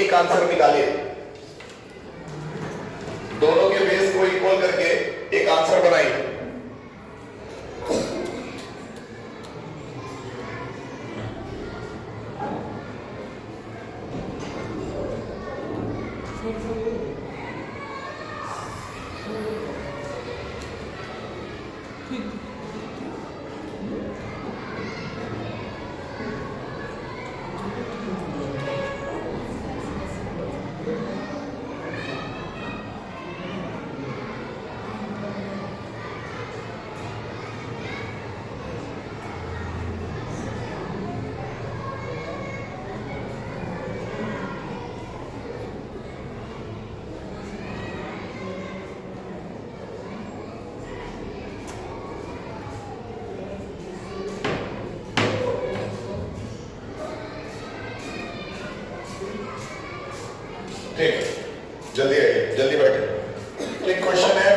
एक आंसर निकालिए, दोनों के बेस को इक्वल करके एक आंसर बनाइए। ठीक, जल्दी आइए, जल्दी बैठे। एक क्वेश्चन है,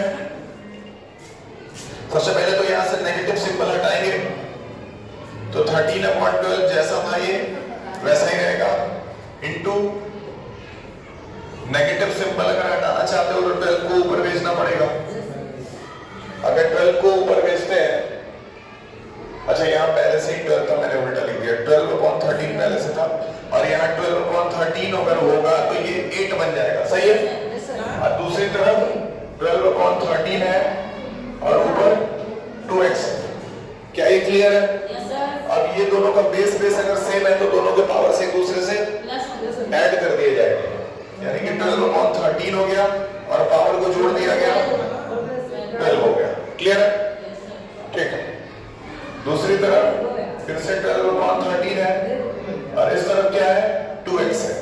सबसे पहले तो यहां से नेगेटिव सिंबल हटाएंगे, तो 13/12 जैसा था ये वैसा ही रहेगा, इनटू नेगेटिव सिंबल अगर हटाना चाहते हो तो 12 को ऊपर भेजना पड़ेगा। अगर 12 को ऊपर भेजते हैं, अच्छा यहाँ पहले से ही 12 था, मैंने उल्टा लिख दिया, 12/13 पहले से था, और यहाँ 12/13 अगर होगा तो ये 8 बन जाएगा, सही है। और दूसरी तरफ 12/13 है और ऊपर 2x, क्या ये क्लियर है? अब ये दोनों का बेस अगर सेम है तो दोनों के पावर से एक दूसरे से ऐड कर दिए जाएंगे, यानी कि 12/13 हो गया और पावर को जोड़ दिया गया 12 हो गया, क्लियर है? ठीक है, दूसरी तरफ फिर से 12/13 है और इस तरफ क्या है, 2x है।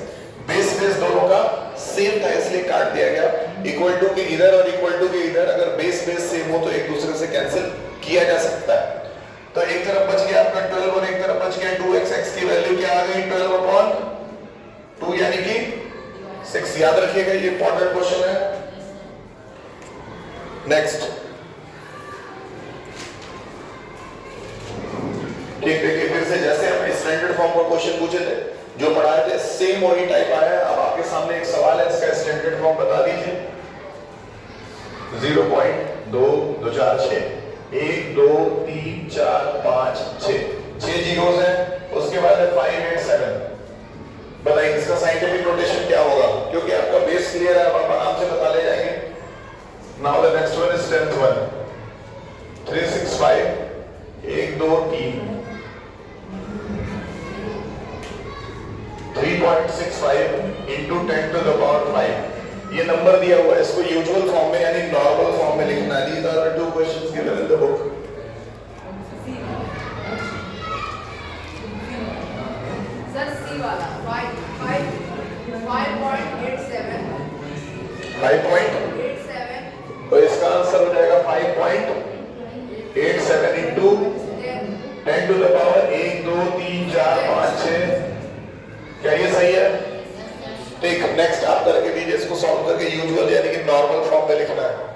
बेस दोनों का सेम था इसलिए काट दिया गया, इक्वल टू के इधर और इक्वल टू के इधर अगर बेस सेम हो तो एक दूसरे से कैंसिल किया जा सकता है। तो एक तरफ बच गया आपका 12 और एक तरफ बच गया 2x, x की वैल्यू क्या आ गई 12/2 यानी कि 6, याद रखिएगा ये इंपॉर्टेंट क्वेश्चन है। नेक्स्ट, ठीक, देखिए फिर से जैसे हमने स्टैंडर्ड फॉर्म का क्वेश्चन पूछे थे, जो पढ़ाए थे सेम वही टाइप आया है। अब आपके सामने एक सवाल है, इसका स्टैंडर्ड फॉर्म बता दीजिए। 0.2246 1 2 3 4 5 6 जीरोस है, उसके बाद है 587। बताइए इसका साइंटिफिक नोटेशन क्या होगा, क्योंकि आपका बेस क्लियर है, आप आराम से बता ले जाएंगे। Now the next one is 10th one, 365 1 2 3 3.65 into 10 to the power 5, ये नंबर दिया हुआ है, इसको यूजुअल फॉर्म में यानी नॉर्मल फॉर्म में लिखना है। These are the two questions given in the book. Sir C वाला 5.87 तो इसका आंसर हो जाएगा 5.87 into 10 to the power 1 2 3 4 5 6। क्या ये सही है? ठीक, नेक्स्ट आप करके दीजिए, इसको सॉल्व करके यूजुअल यानी कि नॉर्मल फॉर्म में लिखना है।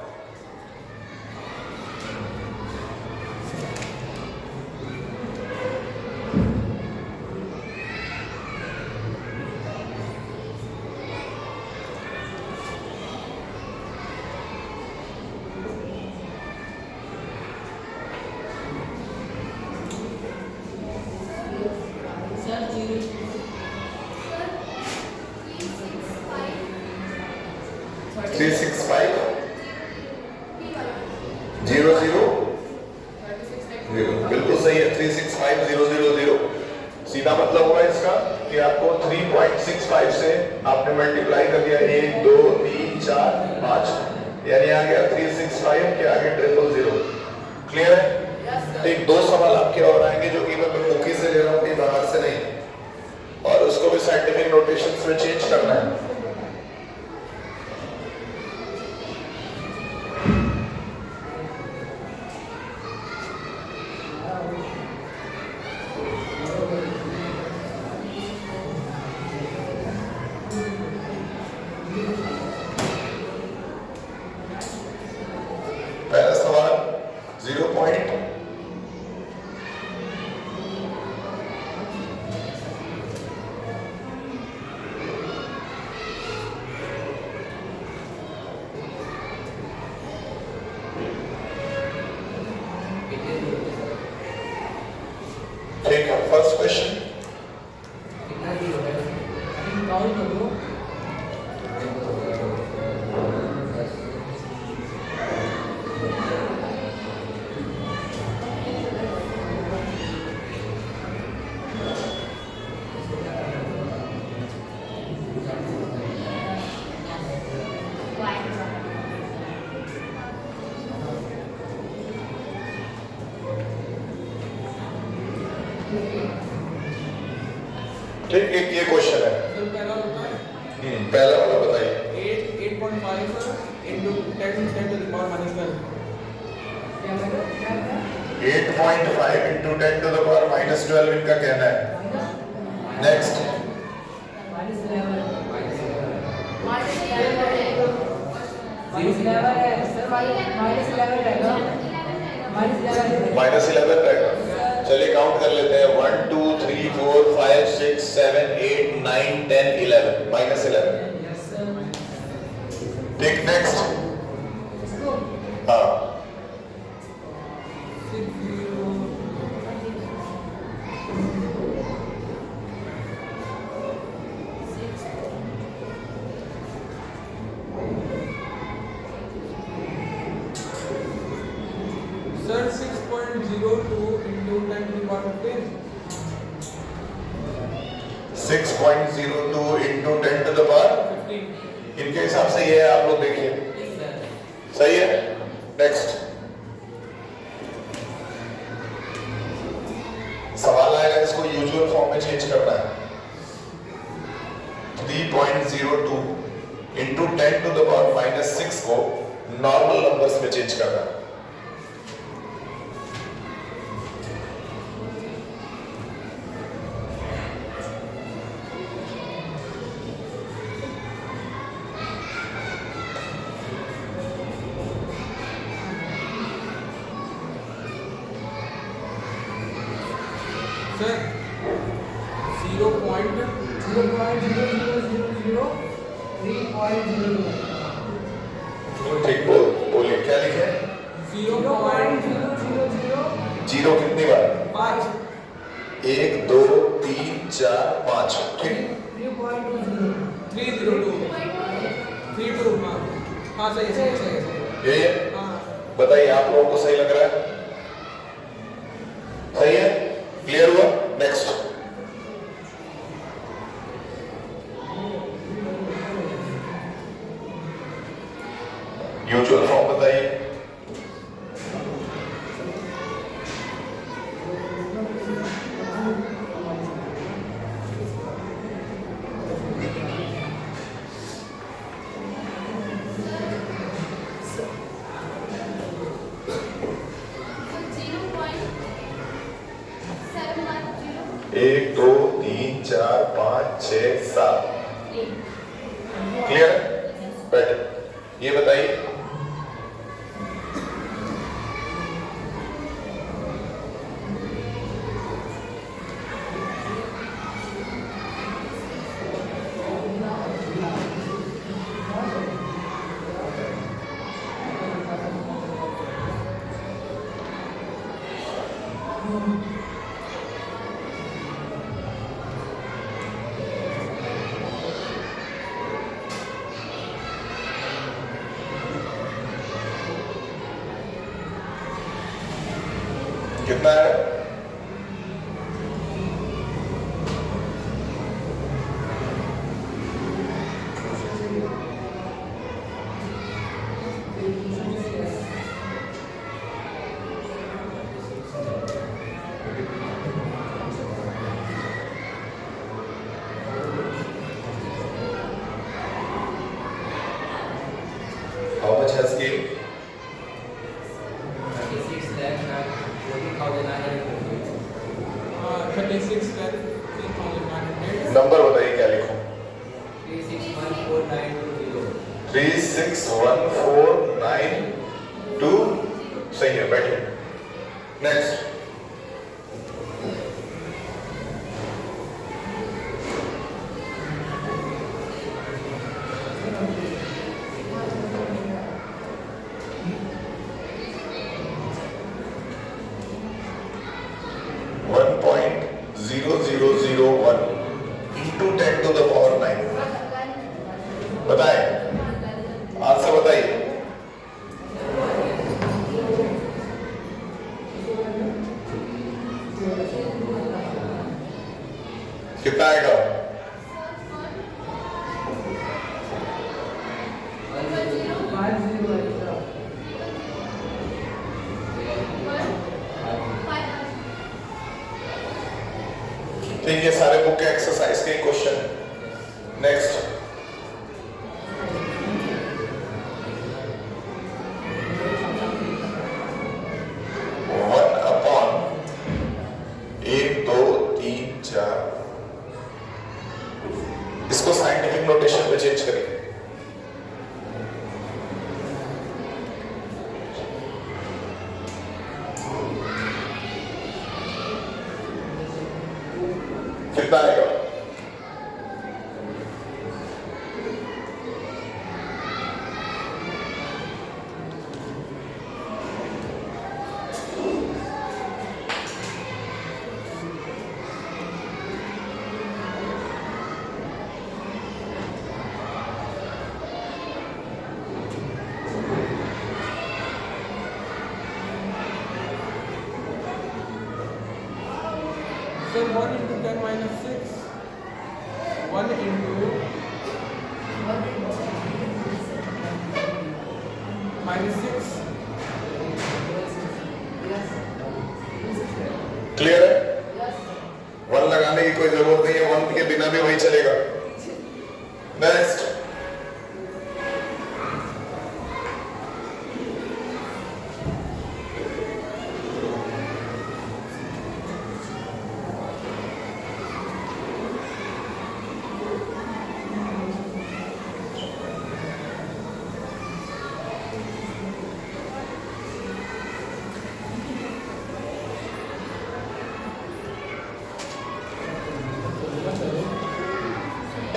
बिल्कुल सही है, 365,000। सीधा मतलब हुआ इसका कि आपको 3.65 से आपने मल्टीप्लाई कर दिया 1 2 3 4 5, यानी आ गया 365 के आगे 000। क्लियर है? ठीक, दो सवाल आपके और आएंगे जो कि मैं मुखी से ले रहा हूँ, कहीं बाहर से नहीं, और उसको भी साइंटिफिक नोटेशंस में चेंज करना है। पहला सवाल 0.0 ठीक, एक ये क्वेश्चन है। सर पहला होता है पहला वाला बताइए। 8.5 sir into 10 to the power minus 12। 8.5 into 10 to the power minus 12 इनका कहना है। नेक्स्ट माइनस 11 है सर, माइनस 11 रहेगा, माइनस 11 रहेगा। चलिए काउंट कर लेते हैं। 1 2 3 4 5 6 7 8 9 10 11 माइनस 11। ठीक, नेक्स्ट। हाँ 6.02 into 10 to the power 15। 6.02 into 10 to the power 15। इनके हिसाब से ये है, आप लोग देखिए सही है। नेक्स्ट सवाल आएगा, इसको यूजुअल फॉर्म में चेंज करना है। 3.02 into 10 to the power minus 6 को नॉर्मल नंबर्स में चेंज करना है। सर 0.0003.02। ठीक, बोलिए क्या लिखे? जीरो कितनी बार? 5। 1 2 3 4 5। ठीक, 302 32। हाँ सही है। यही है। हाँ बताइए आप लोगों को सही लग रहा है? सही है, क्लियर हुआ? नेक्स्ट यूजुअल फॉर्म बताइए। एक दो तीन चार पाँच छः सात। क्लियर? बैठे, ये बताइए। कितना है? How much has gained? 36,03,900। Number बताइए क्या लिखूं? 36,14,920। 36,14,920। सही है, बैठिए। Next into 10 to the power 9। बताएं, आंसर बताइए। कितना आएगा? ठीक है, सारे सारे बुक के एक्सरसाइज के क्वेश्चन। नेक्स्ट, वन अपॉन 1 2 3 4, इसको साइंटिफिक नोटेशन पे चेंज करिए। कितना आएगा? So 1 into 10 minus 6. 1 into minus 6. Clear है? वन लगाने की कोई जरूरत नहीं है, वन के बिना भी वही चलेगा। नेक्स्ट,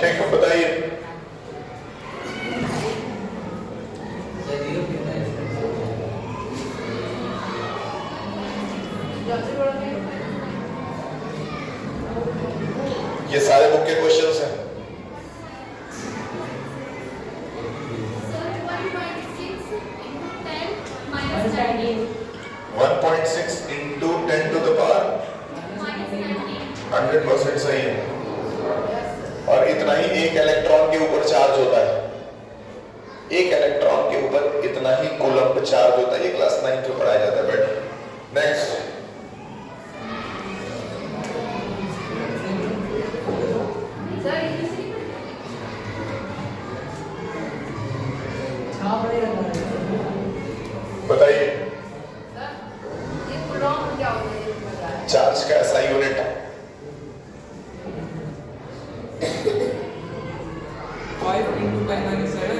ठीक है, बताइए। ये सारे बुक के क्वेश्चंस हैं। Sir, 1.6 into 10 minus 1 19. 1.6 into 10 to the power Minus 19. 100% सही है। और इतना ही एक इलेक्ट्रॉन के ऊपर चार्ज होता है। एक इलेक्ट्रॉन के ऊपर इतना ही कूलम्ब चार्ज होता है। ये क्लास 9 में पढ़ाया जाता है। बेटा नेक्स्ट, Sir, you see? छाप पड़ेगा बताइए। Sir, ये coulomb क्या होता है? ये बताइए। चार्ज का ऐसा यूनिट है। 5 into 10 minus 7.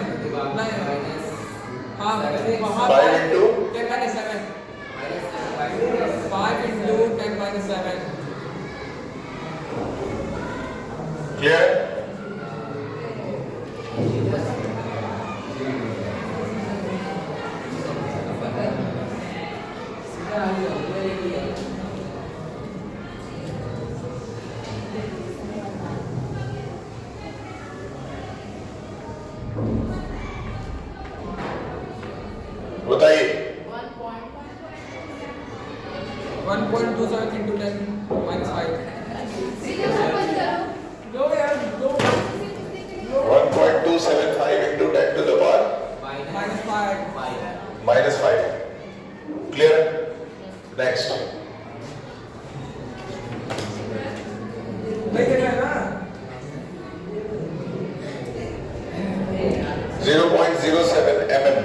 हाँ, 5 into 10 minus 7. 5 into 10 minus 7. Clear? बताइए। 1.27 into 10 minus 5. सीधे सर बंद करो। दो यार, दो. 1.275 into 10 to the power Minus 5. -5. Clear? Next, नहीं देना है ना? 0.07 mm।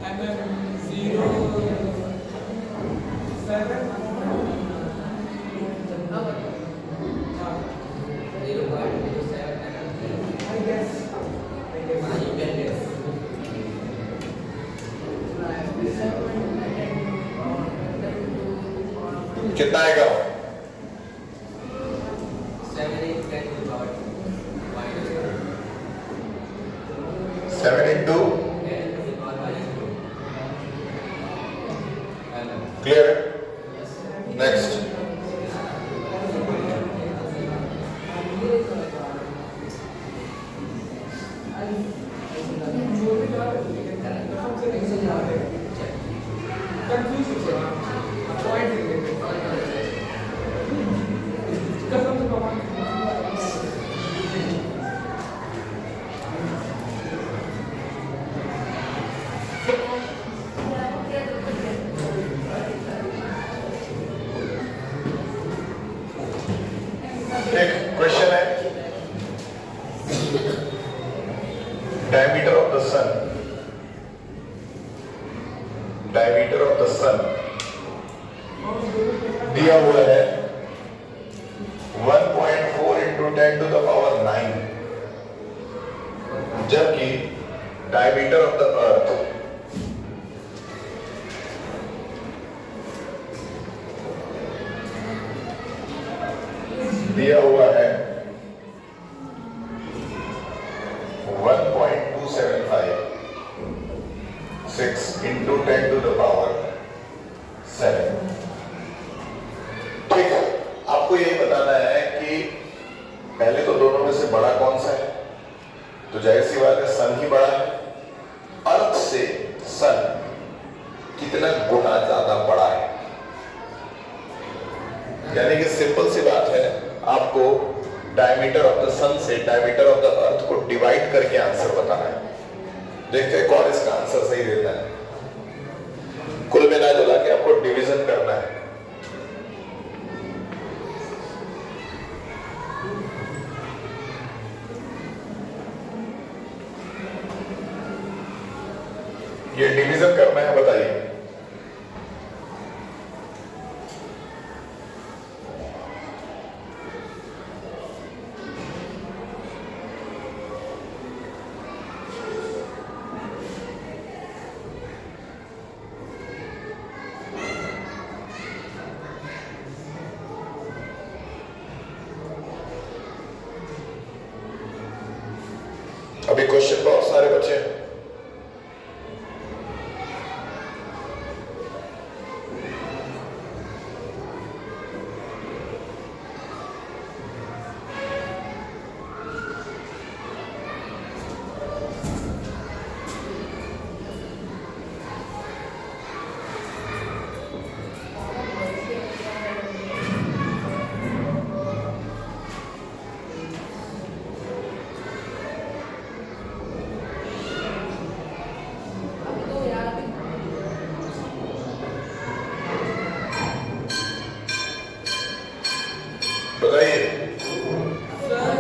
mm 0.7. I guess. कितना आएगा? 7 into क्लियर? नेक्स्ट, Confused है. Point related. कसम से भगवान. diameter of the sun दिया हुआ है 1.4 into 10 to the power 9, जबकि diameter of the earth दिया हुआ है 1.2756 into 10 to the power 7। ठीक है, आपको यही बताना है कि पहले तो दोनों में से बड़ा कौन सा है, तो जाहिर सी बात है सन ही बड़ा है। अर्थ से सन कितना गुना ज्यादा बड़ा है, यानी कि सिंपल सी बात है, आपको डायमीटर ऑफ द सन से डायमीटर ऑफ द अर्थ को डिवाइड करके आंसर बताना है। देखते हैं कौन इसका आंसर सही देता है। कुल मिला जुला के आपको डिवीजन करना है। ये डिवीजन करना है, बताइए। अभी क्वेश्चन बहुत सारे बचे हैं। बताइए। सर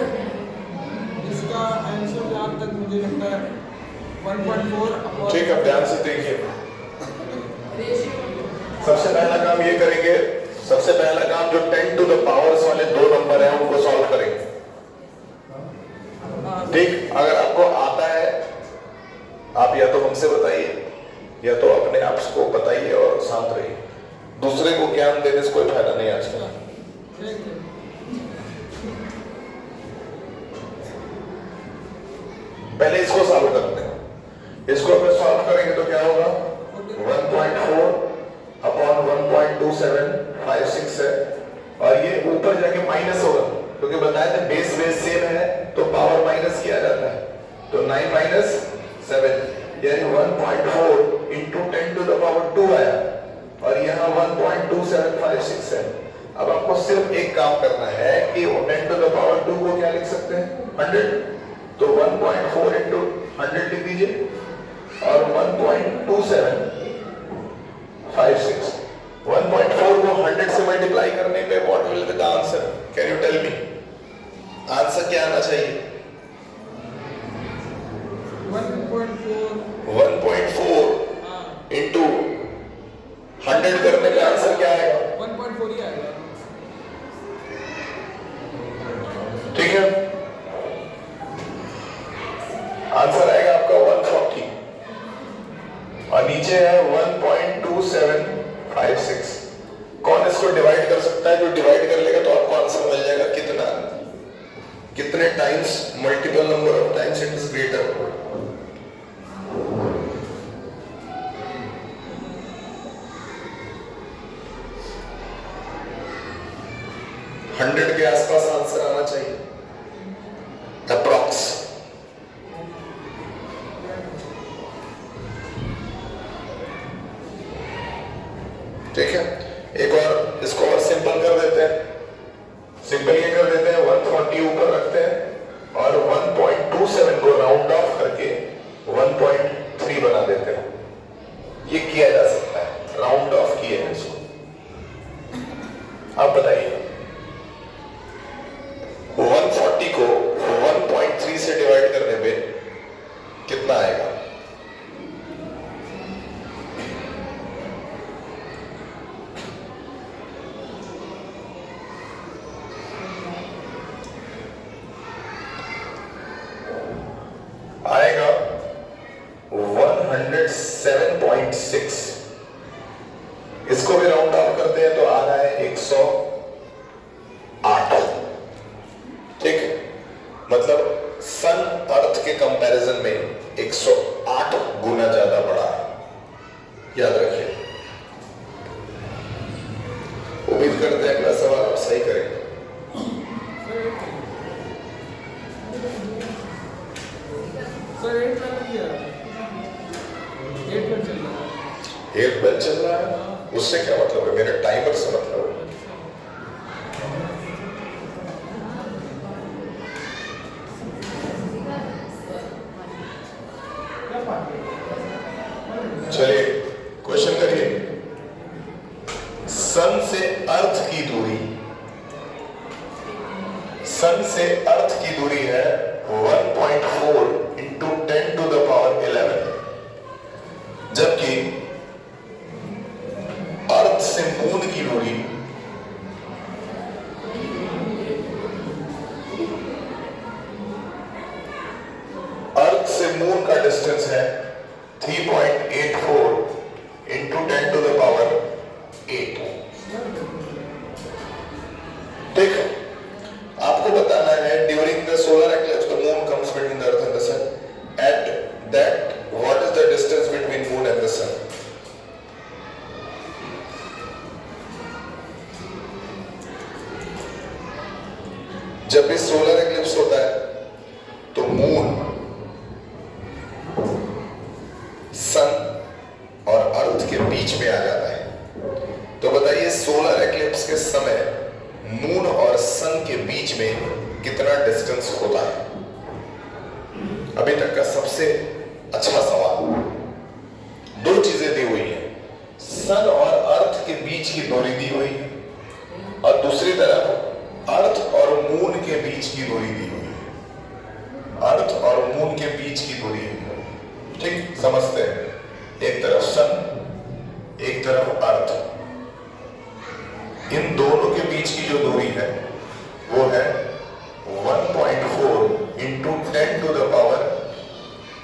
इसका आंसर जहाँ तक मुझे लगता है 1.4 अपॉन। ठीक है, ध्यान से देखिए। सबसे पहला काम ये करेंगे, सबसे पहला काम जो 10 टू द पावर्स वाले दो नंबर हैं उनको सॉल्व करेंगे। ठीक, अगर आपको आता है आप या तो हमसे बताइए या तो अपने आप को बताइए और शांत रहिए। दूसरे को ज्ञान देने से कोई फायदा नहीं आजकल। पहले इसको सॉल्व करते हैं। इसको अगर सॉल्व करेंगे तो क्या होगा, 1.4 अपॉन 1.2756 है, और ये ऊपर जाके माइनस होगा क्योंकि बताया था बेस सेम है तो पावर माइनस किया जाता है। तो 9 माइनस 7 यानी 1.4 इंटू 10 टू द पावर 2 आया, और यहाँ 1.2756 है। अब आपको सिर्फ एक काम करना है कि 10 टू द पावर 2 को क्या लिख सकते हैं, 100। तो 1.4 इंटू 100 लिख दीजिए और 1.2756। 1.4 को 100 से मल्टीप्लाई करने पे what will be the answer, can you tell me? Answer क्या आना चाहिए? 1.4 इंटू 100 करने पे आंसर क्या आएगा? 1.4 ही आएगा। ठीक है, आंसर आएगा आपका 140 और नीचे है 1.2756। कौन इसको डिवाइड कर सकता है? जो डिवाइड कर लेगा तो आपको आंसर मिल जाएगा कितना, कितने times, multiple number of times it is greater. 100 के आसपास आंसर आना चाहिए अप्रॉक्स। ठीक है, एक और इसको और सिंपल कर देते हैं। सिंपल ये कर देते हैं, 140 ऊपर रखते हैं और 1.27 को राउंड ऑफ करके आएगा 107.6। इसको भी राउंड ऑफ करते हैं तो आ रहा है 108। ठीक, मतलब सन अर्थ के कंपैरिजन में 108 गुना ज्यादा बड़ा है, याद रखिए। उम्मीद करते हैं अगला सवाल आप सही करेंगे। सर 8 चल रही है, 8 पर चल रहा है। 8 बेल चल रहा है, उससे क्या मतलब है? मेरे टाइमर से मतलब है। चलिए क्वेश्चन करिए। सन से अर्थ की दूरी, सन से अर्थ की दूरी है 1.4 इंटू 10 टू द पावर 11, जबकि अर्थ से मून की दूरी अर्थ से मून का डिस्टेंस है 3.84 इंटू 10 टू द पावर 8। ठीक, आपको बताना है during the solar eclipse the moon comes between the earth and the sun, at that what is the distance between moon and the sun? जब भी सोलर एक्लिप्स होता है तो मून सन और अर्थ के बीच में आ जाता है। तो बताइए सोलर एक्लिप्स के समय मून और सन के बीच में कितना डिस्टेंस होता है? अभी तक का सबसे अच्छा सवाल। दो चीजें दी हुई हैं, सन और अर्थ के बीच की दूरी दी हुई है और दूसरी तरफ अर्थ और मून के बीच की दूरी दी हुई है। अर्थ और मून के बीच की दूरी है। ठीक, समझते हैं। एक तरफ सन, एक तरफ अर्थ, इन दोनों के बीच की जो दूरी है वो है 1.4 इंटू 10 टू द पावर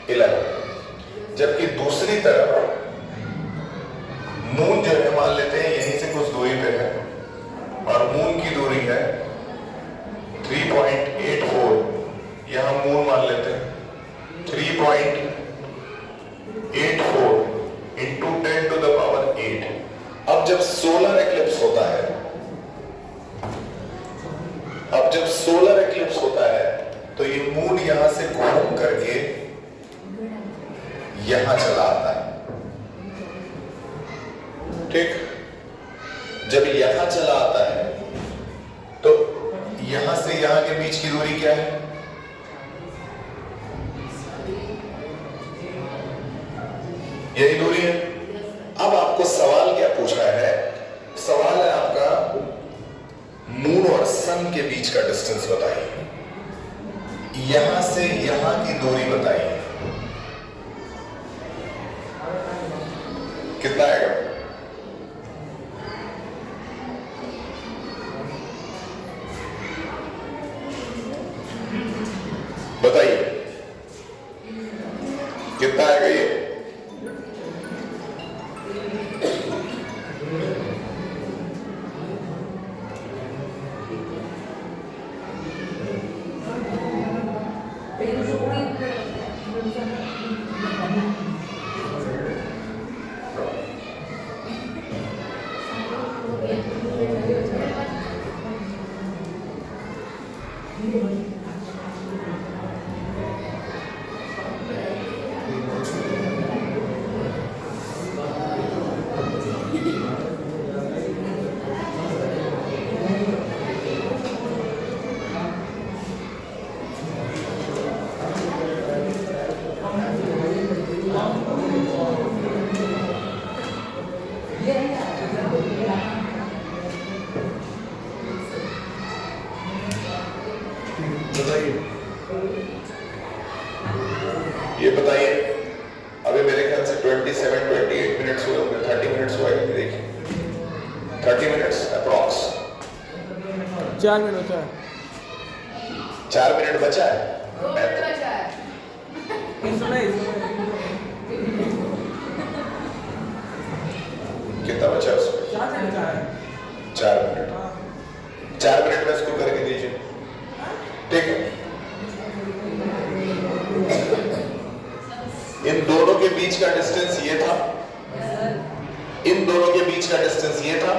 11, जबकि दूसरी तरफ मून जो है मान लेते हैं यहीं से कुछ दूरी पे है और मून की दूरी है 3.84, यहां मून मान लेते हैं 3.84 इंटू 10 टू द पावर 8। अब जब सोलर एक्लिप्स होता है, तो ये मून यहां से घूम करके यहां चला आता है। ठीक, जब यहां चला आता है तो यहां से यहां के बीच की दूरी क्या है? यही दूरी है। अब आपको सवाल क्या पूछना है? सवाल है आपका मून और सन के बीच का डिस्टेंस बताइए, यहां से यहां की दूरी बताइए, कितना आएगा? बताइए कितना आएगा ये? ये बताइए, अभी मेरे ख्याल से 27-28 मिनट्स हुए होंगे, 30 मिनट्स हुए, देखिए 30 मिनट्स अप्रॉक्स। 4 मिनट होता है, 4 मिनट बचा है। 2 मिनट बचा है। कितना बचा है उसमें? 4 मिनट। 4 मिनट में इसको करके दीजिए, ठीक है। इन दोनों के बीच का डिस्टेंस ये था, इन दोनों के बीच का डिस्टेंस ये था।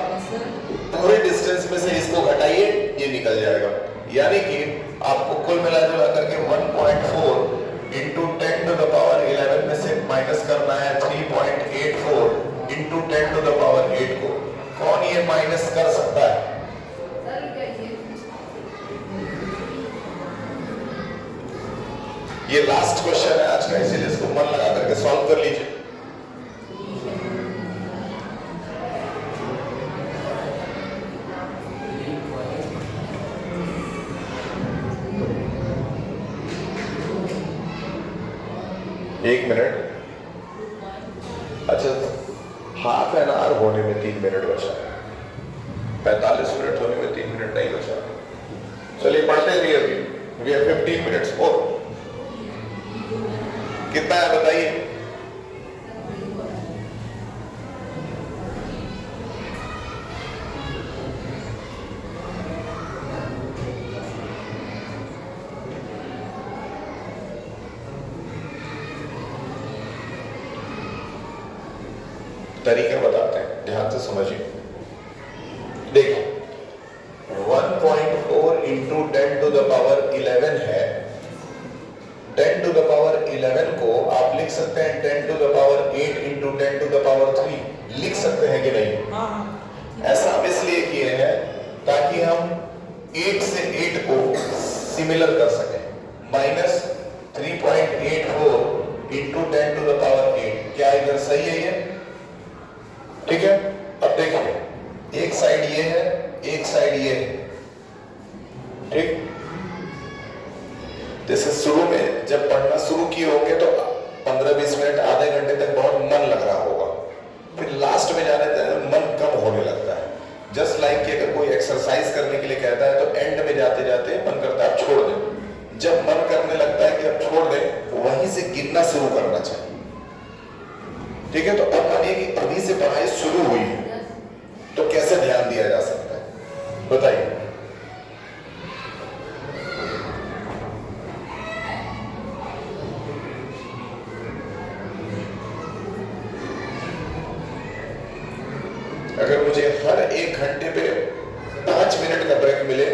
पूरे डिस्टेंस में से इसको घटाइए, ये निकल जाएगा। यानी कि आपको कुल मिला जुला करके 1.4 इंटू 10 टू द पावर 11 में से माइनस करना है 3.84 इंटू 10 टू द पावर 8 को। कौन ये माइनस कर सकता है? सर कहिए। ये लास्ट क्वेश्चन है आज का, इसीलिए इसको मन लगा करके सॉल्व कर लीजिए। एक मिनट, अच्छा हाफ एन आवर होने में 3 मिनट बचा है, 45 मिनट होने में 3 मिनट नहीं बचा। चलिए पढ़ते रहिए, अभी वी हैव 15 मिनट्स और। कितना है बताइए? तरीका बताते हैं, ध्यान से समझिए। देखो 1.4 इंटू 10 टू द पावर 11 है। 10 टू द पावर 11 को आप लिख सकते हैं 10 to the power 8 into 10 to the power 3, लिख सकते हैं कि नहीं? ऐसा हम इसलिए किए हैं ताकि हम 8 से 8 को सिमिलर कर सकें। Minus 3.84 into 10 to the power 8, क्या इधर सही है ये? ठीक है। अब देखिए, एक साइड ये है, एक साइड ये है, ठीक। जैसे शुरू में जब पढ़ना शुरू किए होंगे तो 15-20 मिनट आधे घंटे तक बहुत मन लग रहा होगा, फिर लास्ट में जाने तक मन कम होने लगता है। जस्ट लाइक कि अगर कोई एक्सरसाइज करने के लिए कहता है तो एंड में जाते जाते मन करता है आप छोड़ दें। जब मन करने लगता है कि अब छोड़ दें, वहीं से गिनना शुरू करना चाहिए, ठीक है। तो अब मानिए कि अभी से पढ़ाई शुरू हुई है, तो कैसे ध्यान दिया जा सकता है बताइए? अगर मुझे हर 1 घंटे पे 5 मिनट का ब्रेक मिले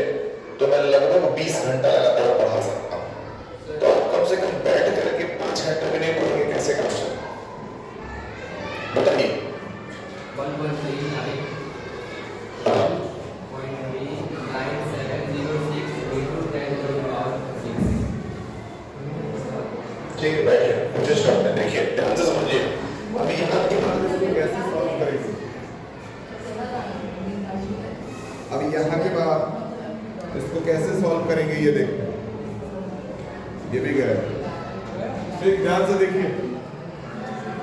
तो मैं लगभग 20 घंटा लगातार पढ़ा सकता हूं। तो आप कम से कम बैठ करके 5 घंटे में नहीं पढ़ेंगे, कैसे काम चलेगा बताइए? 1.39.9706 into 10 to the power 6। ठीक है, बैठिए, मुझे स्टार्ट है। देखिए ध्यान से समझिए, अभी यहाँ के बाद में कैसे सॉल्व करेंगे। अभी यहाँ के बाद इसको कैसे सॉल्व करेंगे ये देखते हैं। ये भी गया, फिर ध्यान से देखिए,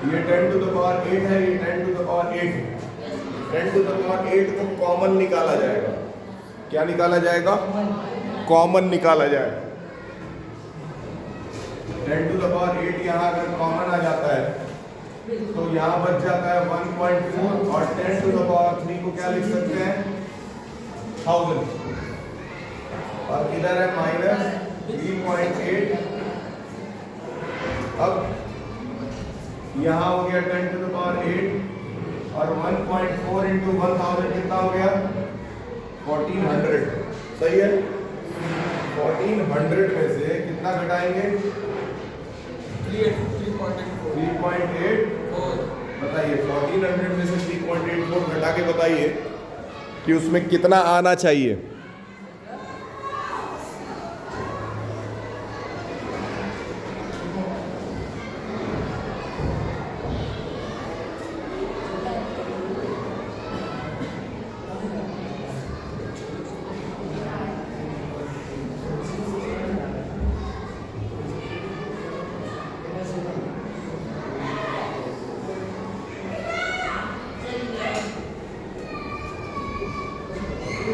ये 10 टू द पावर 8 है, ये 10 टू द पावर 8 है। 10 टू द पावर 8 को कॉमन निकाला जाएगा। क्या निकाला जाएगा? कॉमन निकाला जाएगा। 10 टू द पावर 8 यहाँ अगर कॉमन आ जाता है तो यहाँ बच जाता है 1.4 और 10 टू द पावर 3 को क्या लिख सकते हैं? 1000। और इधर है माइनस 3.8। अब यहाँ हो गया 10 टू द पावर 8 और 1.4 इंटू 1000 कितना हो गया? 1400। सही है। 1400 में से कितना घटाएंगे? 3.8। बताइए 1400 में से 3.84 घटा के बताइए कि उसमें कितना आना चाहिए?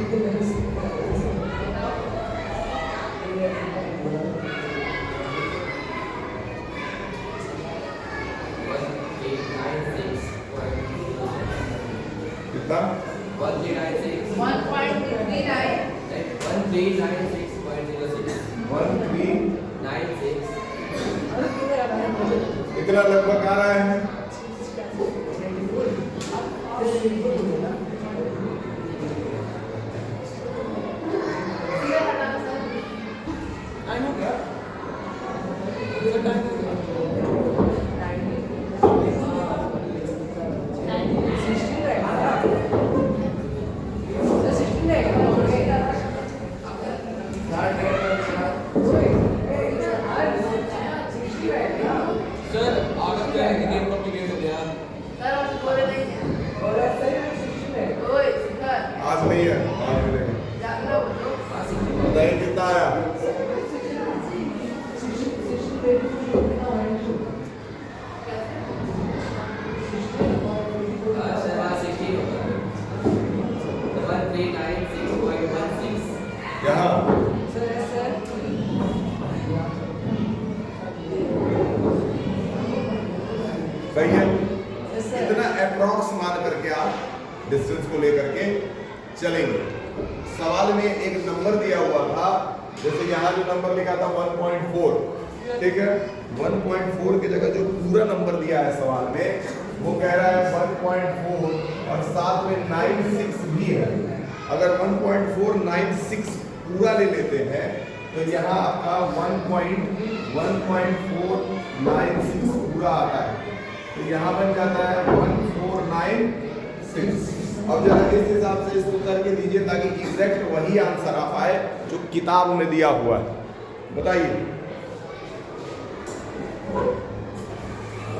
Thank you. कितना 1396. 1.39. 1396.06. 1396 96. इतना लगभग आ रहा है। I know क्या? सर टाइम सर आगे क्या है कि गेम कॉम्प्लिकेट हो गया सर आज बोले नहीं है। ओए सर आज नहीं है, आज मिलेगा। जाग लो बोलो। बताइए कितना आया? सर आज 16 होगा 1396.16. यहाँ सही है। इतना अप्रॉक्स मान करके आप डिस्टेंस को लेकर के चलेंगे। सवाल में एक नंबर दिया हुआ था, जैसे यहाँ जो नंबर लिखा था 1.4, ठीक है। 1.4 की जगह जो पूरा नंबर दिया है सवाल में वो कह रहा है 1.4 और साथ में 96 भी है। अगर 1.496 पूरा ले लेते हैं तो यहाँ आपका 1.496 पूरा आता है, तो यहाँ बन जाता है 1496। अब जरा इस हिसाब से इसको करके दीजिए ताकि एग्जैक्ट वही आंसर आ पाए जो किताब में दिया हुआ है। बताइए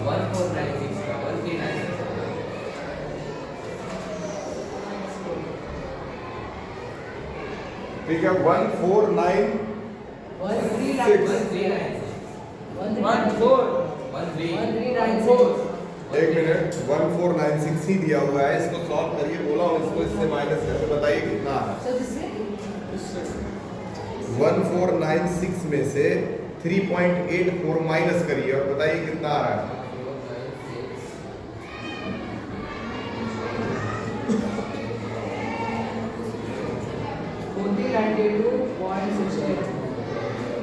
1496 का 1396. ठीक है 1496 एक मिनट 1496 ही दिया हुआ है, इसको सॉल्व करिए। बोला हूँ इसको इससे माइनस करके बताइए कितना है। 1496 में से 3.84 माइनस करिए और बताइए कितना आ रहा है।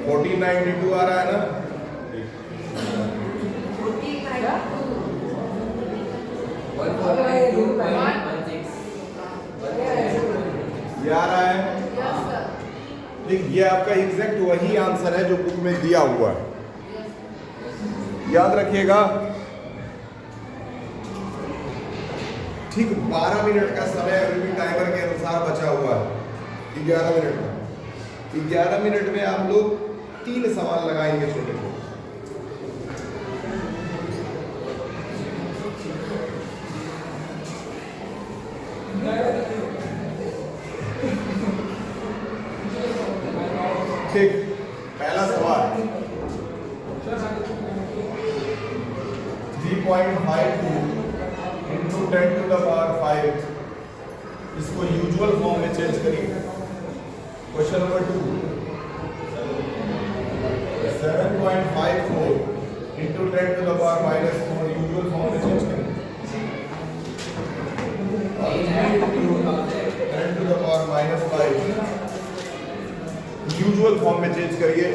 1492 आ रहा है ना। ये आ रहा है। Yes sir. ठीक, ये आपका एग्जैक्ट वही आंसर है जो बुक में दिया हुआ है, याद रखिएगा। ठीक 12 मिनट का समय अभी भी टाइमर के अनुसार बचा हुआ है, 11 मिनट का। 11 मिनट में आप लोग 3 सवाल लगाएंगे छोटे छोटे। ठीक, पहला सवाल 3.52 into 10 to the power 5, इसको यूजुअल फॉर्म में चेंज करिए। Question number 2 7.54 into 10 to the power minus 4, usual form में चेंज करिए। 10 to the power minus 5 usual form में चेंज करिए।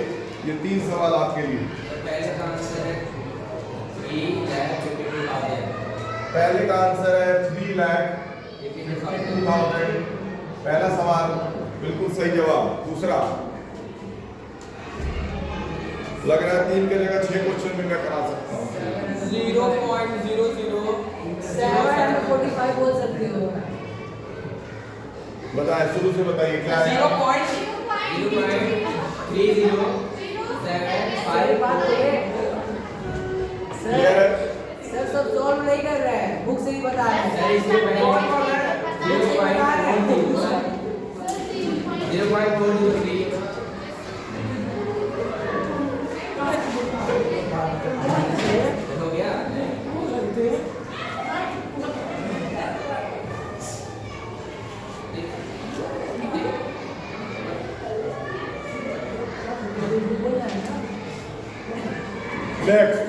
ये 3 सवाल आपके लिए। पहले का आंसर है 3,52,000. पहले का आंसर है 3,52,000। पहला सवाल बिल्कुल सही जवाब। दूसरा लग रहा है 3 के जगह 6 क्वेश्चन भी मैं करा सकता हूँ। 745 बोल सकते हो। बताएं, शुरू से बताइए क्या है। 0.3075. क्लियर है? सर सब सॉल्व नहीं कर रहे हैं, बुक से ही बता रहे हैं। सर इसके पहले 0.403. हो गया। नेक्स्ट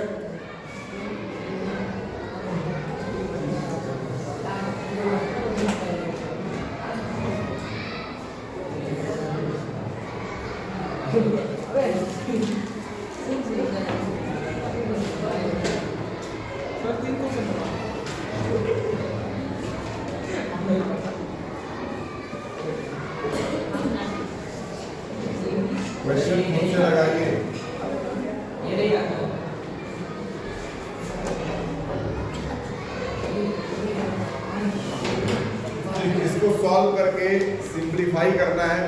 सॉल्व करके सिंप्लीफाई करना है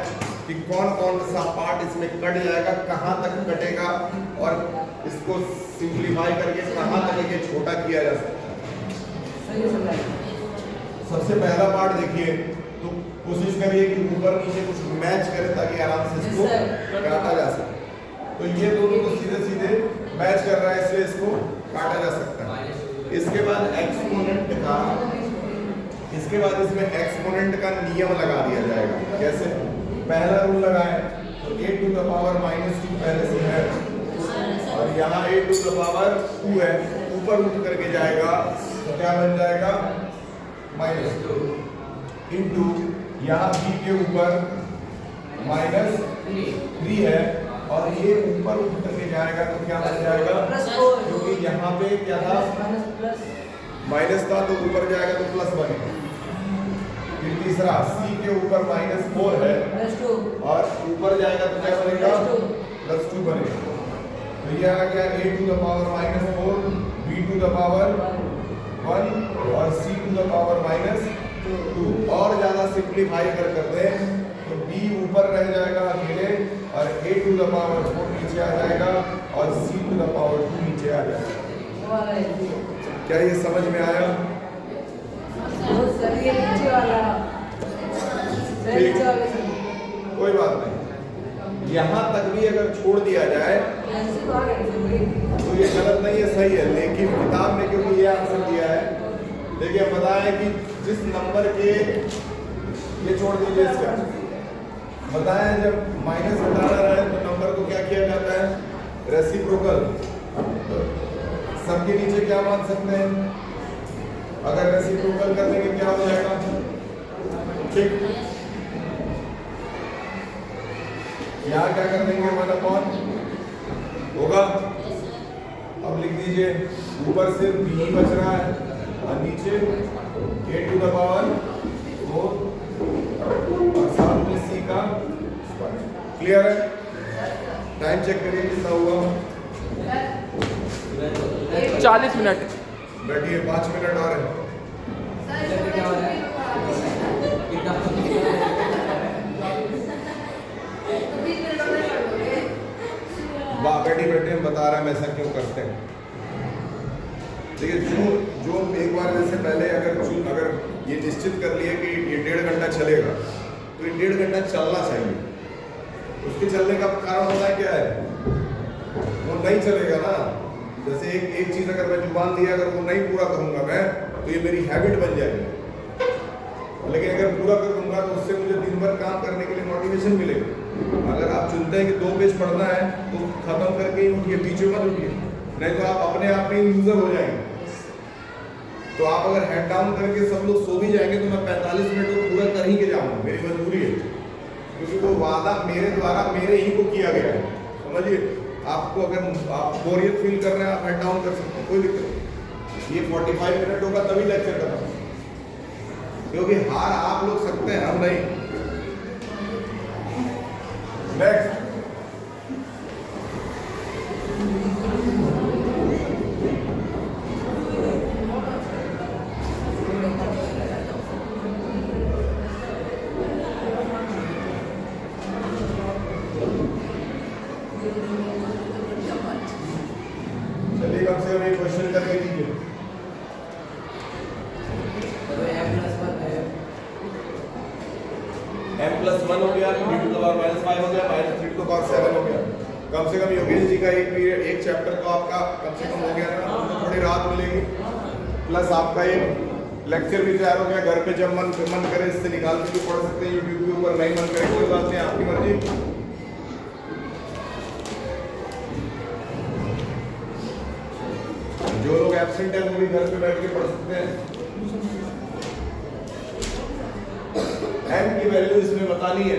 कि कौन कौन सा पार्ट इसमें कट जाएगा, कहाँ तक कटेगा और इसको सिंप्लीफाई करके कहाँ तक ये छोटा किया जा सकता है। सही समझाइए। सबसे पहला पार्ट देखिए, तो कोशिश करिए कि ऊपर नीचे कुछ मैच करे ताकि आराम से इसको Yes, काटा जा सके। तो ये दोनों तो सीधे सीधे मैच कर रहा है, इसलिए इसको काटा जा सकता है। इसके बाद एक्सपोनेंट का, इसके बाद इसमें एक्सपोनेंट का नियम लगा दिया जाएगा। कैसे? पहला रूल लगाए तो a टू द पावर -2 पहले से है और यहाँ a टू द पावर 2 है, ऊपर उठ करके जाएगा तो क्या बन जाएगा -2 इंटू यहाँ b के ऊपर -3 है और ये ऊपर उठ करके जाएगा तो क्या बन जाएगा, क्योंकि यहाँ पे क्या था माइनस था तो ऊपर जाएगा तो प्लस बनेगा। फिर तीसरा c के ऊपर -4 है और ऊपर जाएगा तो क्या बनेगा, +2 बनेगा। तो ये आ गया a to the power -4, b to the power 1 और c टू द पावर -2। और ज्यादा सिंप्लीफाई करते हैं तो b ऊपर रह जाएगा अकेले और a टू द पावर 4 नीचे आ जाएगा और c टू द पावर 2 नीचे आ जाएगा। क्या ये समझ में आया? कोई बात नहीं, यहाँ तक भी अगर छोड़ दिया जाए तो ये गलत नहीं है, सही है। लेकिन किताब में क्योंकि ये आंसर दिया है, देखिए बताएं कि जिस नंबर के ये छोड़ दीजिए, इसका बताएं जब माइनस हटाना रहे तो नंबर को क्या किया जाता है, रेसिप्रोकल। सबके नीचे क्या मान सकते हैं, अगर रेसिप्रोकल करने के क्या हो जाएगा, ठीक। यहाँ क्या कर देंगे, 1/, होगा। अब लिख दीजिए ऊपर सिर्फ b बच रहा है और नीचे a टू द पावर 4 और साथ में c का स्क्वायर। क्लियर है? टाइम चेक करिए कितना हुआ, 40 मिनट। बैठिए 5 मिनट और है। बैठे बता रहा है मैं ऐसा क्यों करते हैं। देखिए जो एक बार जैसे पहले अगर ये निश्चित कर लिए कि ये 1.5 घंटा चलेगा तो ये 1.5 घंटा चलना चाहिए। उसके चलने का कारण होता है क्या है, वो नहीं चलेगा ना। जैसे एक चीज अगर मैं जुबान दिया अगर वो नहीं पूरा करूंगा मैं तो ये मेरी हैबिट बन जाएगी, लेकिन अगर पूरा कर दूंगा तो उससे मुझे दिन भर काम करने के लिए मोटिवेशन मिलेगी। अगर आप चुनते हैं कि 2 पेज पढ़ना है तो खत्म करके ही उठिए, बीच में मत उठिए, नहीं तो आप अपने आप में लूजर हो जाएंगे। तो आप अगर हेड डाउन करके सब लोग सो भी जाएंगे तो मैं 45 मिनट को पूरा कर ही के जाऊंगा, मेरी मजबूरी है, क्योंकि वो वादा मेरे द्वारा मेरे ही को किया गया है। समझिए, आपको अगर आप बोरियत फील कर रहे हैं आप हेड डाउन कर सकते हैं, कोई दिक्कत नहीं। ये 45 मिनट होगा तभी लेक्चर करना, क्योंकि हार आप लोग सकते हैं, हम नहीं। नेक्स्ट चलिए कम से कम एक क्वेश्चन करके दीजिए। m+1 हो गया, 3 टू द पावर -5 हो गया, -3 टू द पावर 7 हो गया। कम से कम योगेश जी का एक पीरियड एक चैप्टर तो आपका कम से कम हो गया ना, उसमें थोड़ी राहत मिलेगी। प्लस आपका एक लेक्चर भी तैयार हो गया, घर पे जब मन करे इससे निकाल के भी पढ़ सकते हैं, यूट्यूब के ऊपर नहीं मन करे कोई बात नहीं, आपकी मर्जी। जो लोग एब्सेंट है वो भी घर पे बैठ के पढ़ सकते हैं। m की वैल्यू इसमें बतानी है।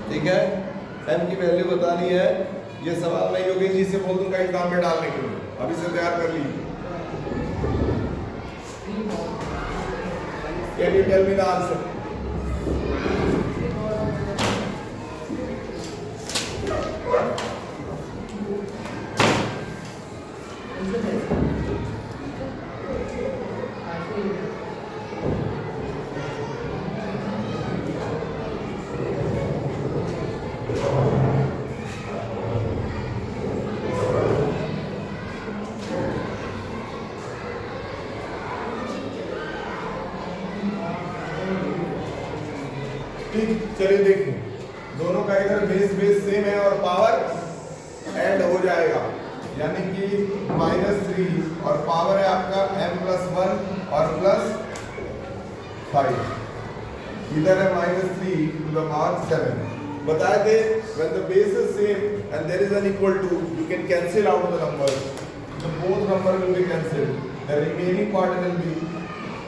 ठीक है, m की वैल्यू बतानी है। ये सवाल मैं योगेश जी से बोल दूंगा एग्जाम में डालने के लिए, अभी से तैयार कर लीजिए। Can you tell me the answer? चलिए देखिए, दोनों का इधर बेस सेम है और पावर ऐड हो जाएगा, यानी कि -3 और पावर है आपका m+1 और +5, इधर है -3 to the power 7. बताए थे when the base is same and there is an equal to, you can cancel out the numbers, so both number will be cancelled, the remaining part will be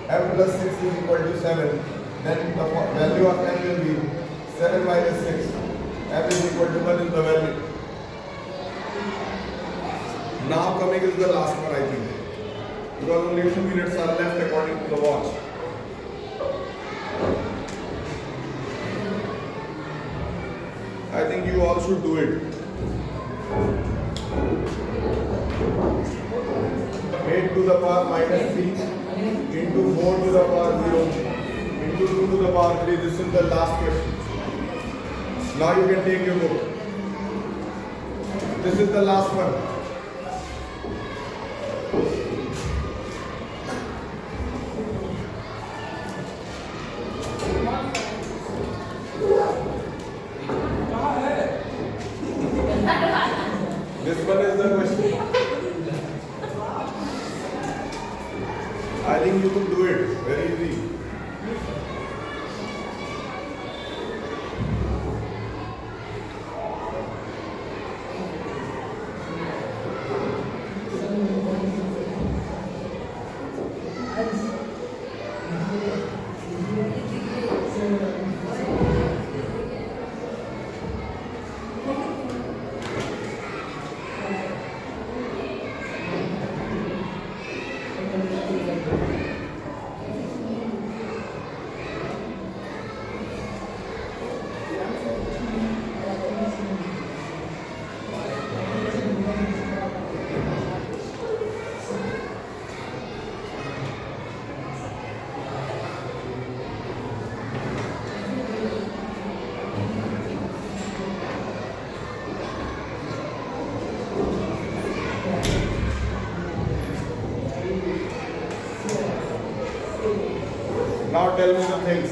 m+6 is equal to 7, then the value of m will be 7 minus 6, m is equal to 1 is the value. Now coming is the last one, I think, because only 2 minutes are left according to the watch. I think you all should do it. 8 to the power -3 into 4 to the power 0 into 2 to the power 3. This is the last question. Now you can take your book. This is the last one. This one is the question. I think you could do it very easy. Now tell me the things.